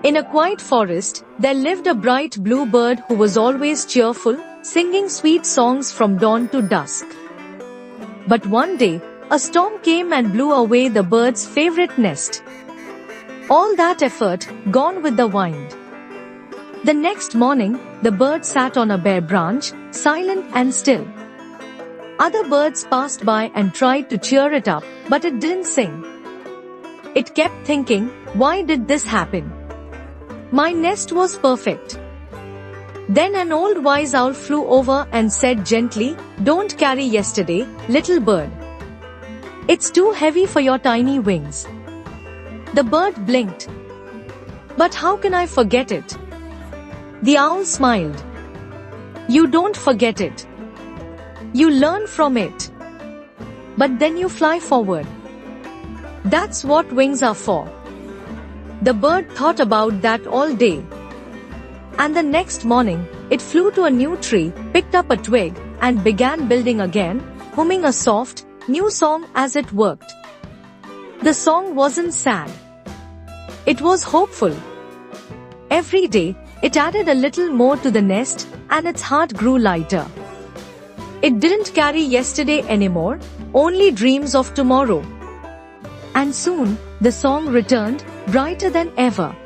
In a quiet forest, there lived a bright blue bird who was always cheerful, singing sweet songs from dawn to dusk. But one day, a storm came and blew away the bird's favorite nest. All that effort, gone with the wind. The next morning, the bird sat on a bare branch, silent and still. Other birds passed by and tried to cheer it up, but it didn't sing. It kept thinking, why did this happen? My nest was perfect. Then an old wise owl flew over and said gently, don't carry yesterday, little bird. It's too heavy for your tiny wings. The bird blinked. But how can I forget it? The owl smiled. You don't forget it. You learn from it. But then you fly forward. That's what wings are for. The bird thought about that all day. And the next morning, it flew to a new tree, picked up a twig, and began building again, humming a soft, new song as it worked. The song wasn't sad. It was hopeful. Every day, it added a little more to the nest, and its heart grew lighter. It didn't carry yesterday anymore, only dreams of tomorrow. And soon, the song returned, brighter than ever.